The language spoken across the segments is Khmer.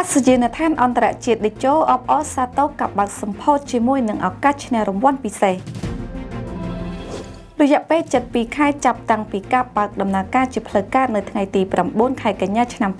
កាសយានដ្ឋានអន្តរជាតិដេជោអបអរសាទរកបាក់សម្ពោធជាមួយនឹងឱកាសឈ្នះរង្វាន់ពិសេសរយៈពេល7 ខែចាប់តាំងពីការបើកដំណើរការជាផ្លូវការនៅថ្ងៃទី9 ខែកញ្ញាឆ្នាំ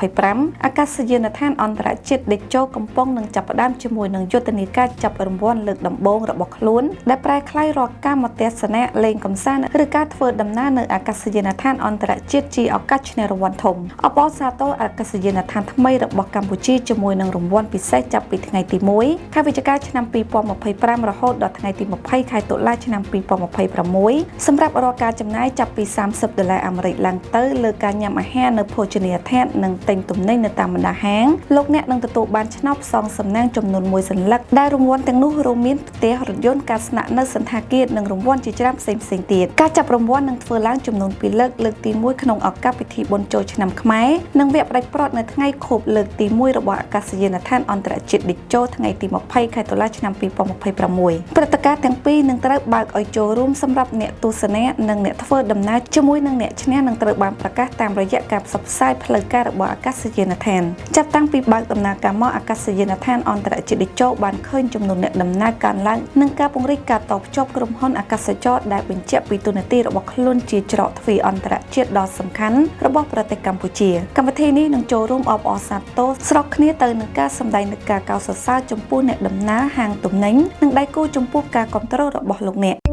2025អាកាសយានដ្ឋានអន្តរជាតិដេជោកំពុងនឹងចាប់ផ្ដើមជាមួយនឹងយុទ្ធនាការចាប់រង្វាន់លើកដំបូងរបស់ខ្លួនដែលប្រែក្លាយរាល់ការមកទស្សនៈលេងកម្សាន្តឬការធ្វើដំណើរនៅអាកាសយានដ្ឋានអន្តរជាតិជាឱកាសឈ្នះរង្វាន់ធំអបអរសាទរអាកាសយានដ្ឋានថ្មីរបស់កម្ពុជាជាមួយនឹងរង្វាន់ពិសេសចាប់ពីថ្ងៃទី1 ខែវិច្ឆិកាឆ្នាំ2025រហូតដល់ថ្ងៃទី20 ខែតុលាឆ្នាំ2026សម្រាប់រាល់ការចំណាយចាប់ពី$30អាមេរិកឡើងទៅលើការញ៉ាំអាហារនៅភោជនីយដ្ឋាននិងទិញទំនិញនៅតាមបណ្ដាហាងលោកអ្នកនឹងទទួលបានឆ្នោតផ្សងសំណាងចំនួន1សន្លឹកដែលរង្វាន់ទាំងនោះរួមមានផ្ទះរថយន្តការស្នាក់នៅសន្តាគារនិងរង្វាន់ជាច្រើនផ្សេងៗទៀតការចាប់រង្វាន់នឹងធ្វើឡើងចំនួន2លើកលើកទី1ក្នុងឱកាសពិធីបុណ្យចូលឆ្នាំខ្មែរនិងវគ្គផ្ដាច់ព្រាត់នៅថ្ងៃខួបលើកទី1របស់អាកាសយានដ្ឋានអន្តរជាតិដេជោថ្ងៃទី20 ខែតុលាឆ្នាំ2026ព្រឹត្តិការណ៍ទាំងពីរនឹងត្រូវបើកឲ្យចូលរួមសម្រាប់អ្នកទស្សនានិងអ្នកធ្វើដំណើរជាមួយនឹងអ្នកឈ្នះនឹងត្រូវបានប្រកាសតាមរយៈការផ្សព្វផ្សាយផ្លូវការរបស់អាកាសយានដ្ឋានចាប់តាំងពីបើកដំណើរការមកអាកាសយានដ្ឋានអន្តរជាតិដេជោបានឃើញចំនួនអ្នកដំណើរកើនឡើងនិងការពង្រីកការតភ្ជាប់ក្រុមហ៊ុនអាកាសចរដែលបញ្ជាក់ពីទូនាទីរបស់ខ្លួនជាច្រកទ្វារអន្តរជាតិដ៏សំខាន់របស់ប្រទេសកម្ពុជាកម្មវិធីនេះនឹងចូលរួមអបអរសាទរស្របគ្នាទៅនឹងការសម្ដែងនៃការកោតសរសើរចំពោះអ្នកដំណើរហាងទំនិញនិងដៃគូចំពោះការគ្រប់គ្រងរបស់លោកអ្នក